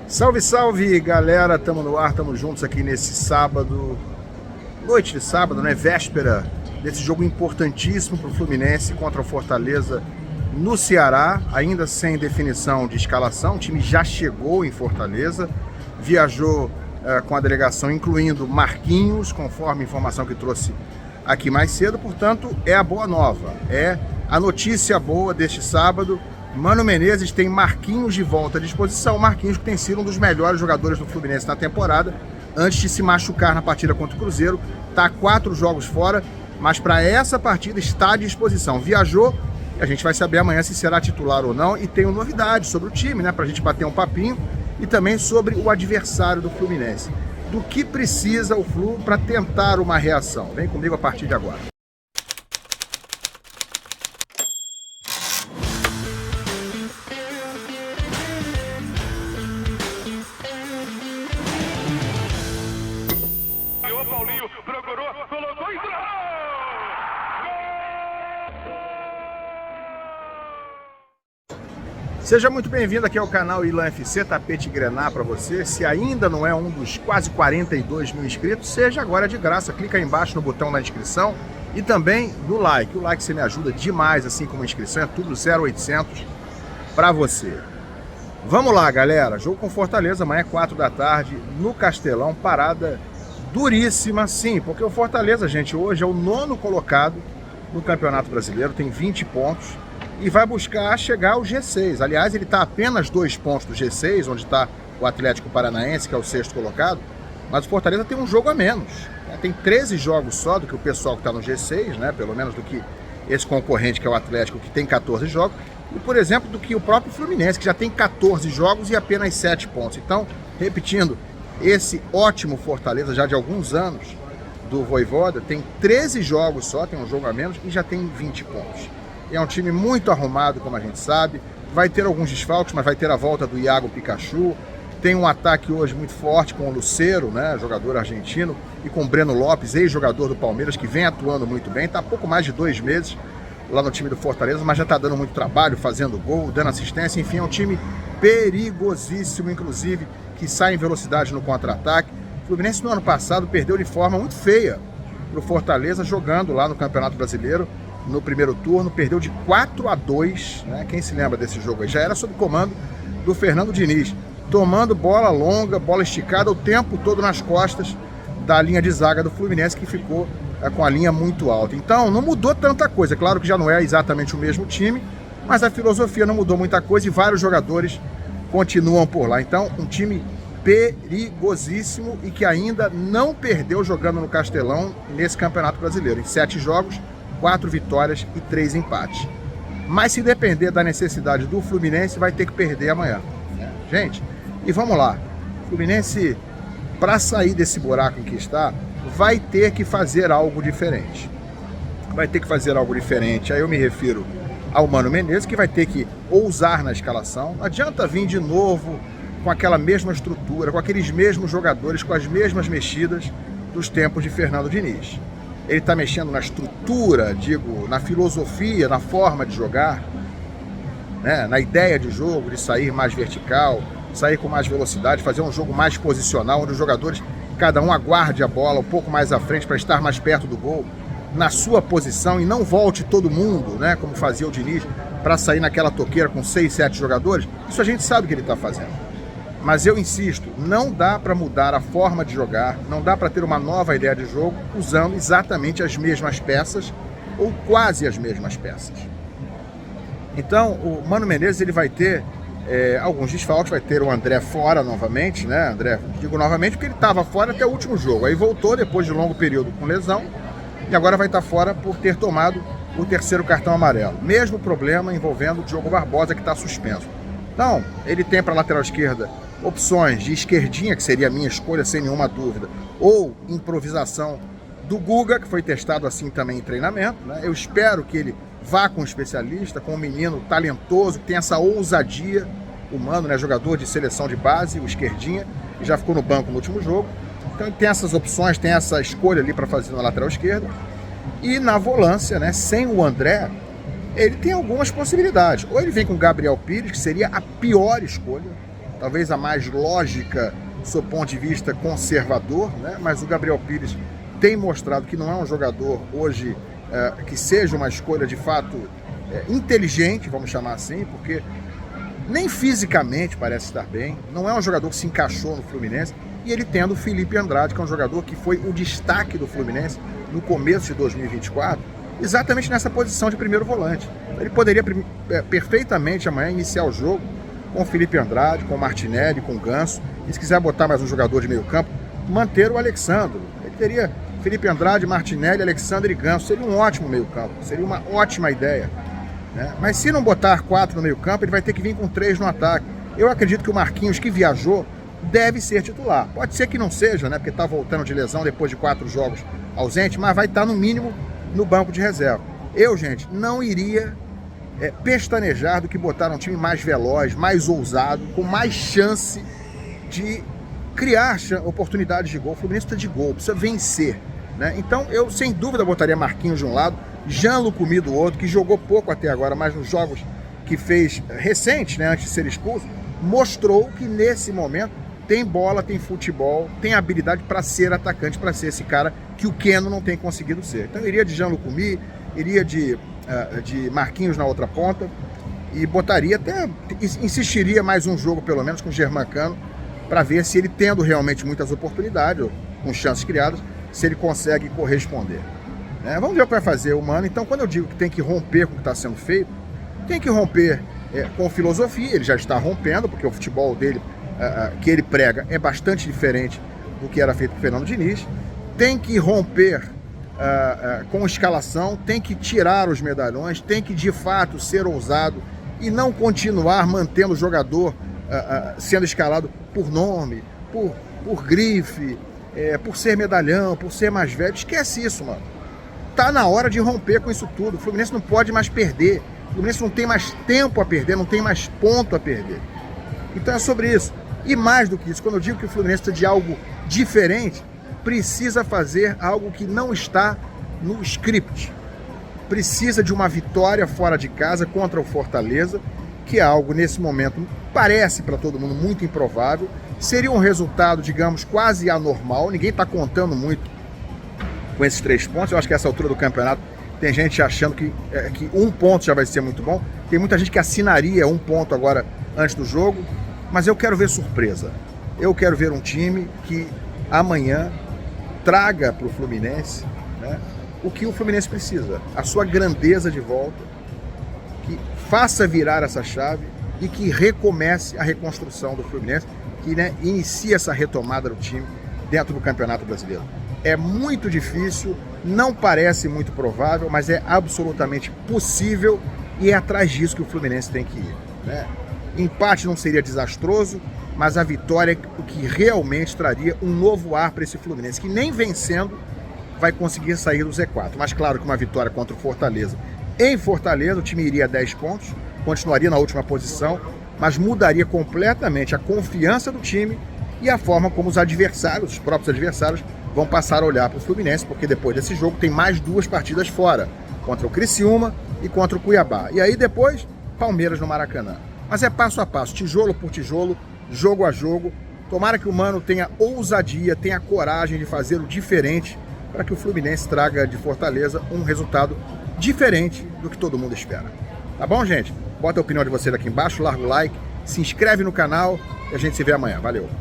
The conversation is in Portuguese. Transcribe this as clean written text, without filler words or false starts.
Salve, salve, galera, tamo no ar, tamo juntos aqui nesse sábado, noite de sábado, né, véspera desse jogo importantíssimo pro Fluminense contra o Fortaleza no Ceará, ainda sem definição de escalação. O time já chegou em Fortaleza, viajou com a delegação, incluindo Marquinhos, conforme a informação que trouxe aqui mais cedo. Portanto, é a boa nova, é a notícia boa deste sábado. Mano Menezes tem Marquinhos de volta à disposição. Marquinhos, que tem sido um dos melhores jogadores do Fluminense na temporada, antes de se machucar na partida contra o Cruzeiro. Está 4 jogos fora, mas para essa partida está à disposição. Viajou, a gente vai saber amanhã se será titular ou não. E tenho novidades sobre o time, né, para a gente bater um papinho, e também sobre o adversário do Fluminense. Do que precisa o Flu para tentar uma reação. Vem comigo a partir de agora. Paulinho procurou, colocou e gol! Seja muito bem-vindo aqui ao canal Ilan FC, Tapete Grená para você. Se ainda não é um dos quase 42 mil inscritos, seja agora de graça. Clica aí embaixo no botão da inscrição e também no like. O like você me ajuda demais, assim como a inscrição, é tudo 0800 para você. Vamos lá, galera. Jogo com Fortaleza, amanhã 4 da tarde, no Castelão. Parada duríssima, sim, porque o Fortaleza, gente, hoje é o 9º colocado no Campeonato Brasileiro, tem 20 pontos e vai buscar chegar ao G6. Aliás, ele está a apenas 2 pontos do G6, onde está o Atlético Paranaense, que é o 6º colocado, mas o Fortaleza tem um jogo a menos, né? Tem 13 jogos só do que o pessoal que está no G6, né? Pelo menos do que esse concorrente, que é o Atlético, que tem 14 jogos, e, por exemplo, do que o próprio Fluminense, que já tem 14 jogos e apenas 7 pontos. Então, repetindo, esse ótimo Fortaleza, já de alguns anos, do Vojvoda, tem 13 jogos só, tem um jogo a menos e já tem 20 pontos. É um time muito arrumado, como a gente sabe. Vai ter alguns desfalques, mas vai ter a volta do Iago Pikachu. Tem um ataque hoje muito forte com o Lucero, né, jogador argentino, e com o Breno Lopes, ex-jogador do Palmeiras, que vem atuando muito bem. Está há pouco mais de 2 meses lá no time do Fortaleza, mas já está dando muito trabalho, fazendo gol, dando assistência. Enfim, é um time perigosíssimo, inclusive, que sai em velocidade no contra-ataque. O Fluminense no ano passado perdeu de forma muito feia para o Fortaleza, jogando lá no Campeonato Brasileiro, no primeiro turno, perdeu de 4-2, né? Quem se lembra desse jogo aí? Já era sob comando do Fernando Diniz, tomando bola longa, bola esticada o tempo todo nas costas da linha de zaga do Fluminense, que ficou com a linha muito alta. Então não mudou tanta coisa, claro que já não é exatamente o mesmo time, mas a filosofia não mudou muita coisa e vários jogadores continuam por lá. Então, um time perigosíssimo e que ainda não perdeu jogando no Castelão nesse Campeonato Brasileiro. Em 7 jogos, 4 vitórias e 3 empates. Mas se depender da necessidade do Fluminense, vai ter que perder amanhã, né? Gente, e vamos lá. O Fluminense, para sair desse buraco em que está, vai ter que fazer algo diferente. Vai ter que fazer algo diferente. Aí eu me refiro ao Mano Menezes, que vai ter que ousar na escalação. Não adianta vir de novo com aquela mesma estrutura, com aqueles mesmos jogadores, com as mesmas mexidas dos tempos de Fernando Diniz. Ele está mexendo na estrutura, digo, na filosofia, na forma de jogar, né? Na ideia de jogo, de sair mais vertical, sair com mais velocidade, fazer um jogo mais posicional, onde os jogadores, cada um aguarde a bola um pouco mais à frente para estar mais perto do gol, na sua posição, e não volte todo mundo, né, como fazia o Diniz, para sair naquela toqueira com 6, 7 jogadores. Isso a gente sabe que ele está fazendo. Mas eu insisto, não dá para mudar a forma de jogar, não dá para ter uma nova ideia de jogo usando exatamente as mesmas peças ou quase as mesmas peças. Então, o Mano Menezes, ele vai ter alguns desfalques, vai ter o André fora novamente, né? André, digo novamente porque ele estava fora até o último jogo, aí voltou depois de longo período com lesão e agora vai estar fora por ter tomado o 3º cartão amarelo. Mesmo problema envolvendo o Diogo Barbosa, que está suspenso. Então, ele tem para a lateral esquerda opções de esquerdinha, que seria a minha escolha sem nenhuma dúvida, ou improvisação do Guga, que foi testado assim também em treinamento, né? Eu espero que ele vá com um especialista, com um menino talentoso, que tem essa ousadia, humano, né? Jogador de seleção de base, o esquerdinha, que já ficou no banco no último jogo. Então ele tem essas opções, tem essa escolha ali para fazer na lateral esquerda. E na volância, né, sem o André, ele tem algumas possibilidades. Ou ele vem com o Gabriel Pires, que seria a pior escolha, talvez a mais lógica do seu ponto de vista conservador, né? Mas o Gabriel Pires tem mostrado que não é um jogador hoje que seja uma escolha de fato inteligente, vamos chamar assim, porque nem fisicamente parece estar bem, não é um jogador que se encaixou no Fluminense, e ele tendo o Felipe Andrade, que é um jogador que foi o destaque do Fluminense no começo de 2024, exatamente nessa posição de primeiro volante. Ele poderia perfeitamente amanhã iniciar o jogo com o Felipe Andrade, com o Martinelli, com o Ganso, e se quiser botar mais um jogador de meio campo, manter o Alexandro. Ele teria Felipe Andrade, Martinelli, Alexandre e Ganso, seria um ótimo meio campo, seria uma ótima ideia, né? Mas se não botar 4 no meio campo, ele vai ter que vir com 3 no ataque. Eu acredito que o Marquinhos, que viajou, deve ser titular. Pode ser que não seja, né? Porque está voltando de lesão depois de 4 jogos ausente, mas vai estar no mínimo no banco de reserva. Eu, gente, não iria pestanejar do que botar um time mais veloz, mais ousado, com mais chance de criar oportunidades de gol. O Fluminense precisa de gol, precisa vencer, né? Então eu sem dúvida botaria Marquinhos de um lado, Jean Lucumi do outro, que jogou pouco até agora, mas nos jogos que fez recente, né, antes de ser expulso, mostrou que nesse momento tem bola, tem futebol, tem habilidade para ser atacante, para ser esse cara que o Keno não tem conseguido ser. Então eu iria de Jean Lucumi, iria de Marquinhos na outra ponta, e botaria até, insistiria mais um jogo pelo menos com o Germancano, para ver se ele, tendo realmente muitas oportunidades, ou com chances criadas, se ele consegue corresponder. Vamos ver o que vai fazer o Mano. Então, quando eu digo que tem que romper com o que está sendo feito, tem que romper com filosofia. Ele já está rompendo, porque o futebol dele, que ele prega, é bastante diferente do que era feito com o Fernando Diniz. Tem que romper com escalação, tem que tirar os medalhões, tem que de fato ser ousado e não continuar mantendo o jogador sendo escalado por nome, por grife, por ser medalhão, por ser mais velho. Esquece isso, mano. Tá na hora de romper com isso tudo. O Fluminense não pode mais perder. O Fluminense não tem mais tempo a perder, não tem mais ponto a perder. Então é sobre isso. E mais do que isso, quando eu digo que o Fluminense precisa de algo diferente, precisa fazer algo que não está no script. Precisa de uma vitória fora de casa contra o Fortaleza, que é algo nesse momento, parece para todo mundo muito improvável. Seria um resultado, digamos, quase anormal. Ninguém está contando muito com esses 3 pontos. Eu acho que essa altura do campeonato tem gente achando que 1 ponto já vai ser muito bom. Tem muita gente que assinaria 1 ponto agora antes do jogo. Mas eu quero ver surpresa. Eu quero ver um time que amanhã traga para o Fluminense, né, o que o Fluminense precisa. A sua grandeza de volta, que faça virar essa chave e que recomece a reconstrução do Fluminense, que, né, inicie essa retomada do time dentro do Campeonato Brasileiro. É muito difícil, não parece muito provável, mas é absolutamente possível, e é atrás disso que o Fluminense tem que ir, né? Empate não seria desastroso, mas a vitória é o que realmente traria um novo ar para esse Fluminense, que nem vencendo vai conseguir sair do Z4. Mas claro que uma vitória contra o Fortaleza, em Fortaleza, o time iria a 10 pontos, continuaria na última posição, mas mudaria completamente a confiança do time e a forma como os adversários, os próprios adversários, vão passar a olhar para o Fluminense, porque depois desse jogo tem mais 2 partidas fora, contra o Criciúma e contra o Cuiabá. E aí depois, Palmeiras no Maracanã. Mas é passo a passo, tijolo por tijolo, jogo a jogo. Tomara que o Mano tenha ousadia, tenha coragem de fazer o diferente, para que o Fluminense traga de Fortaleza um resultado diferente do que todo mundo espera. Tá bom, gente? Bota a opinião de vocês aqui embaixo, larga o like, se inscreve no canal e a gente se vê amanhã. Valeu!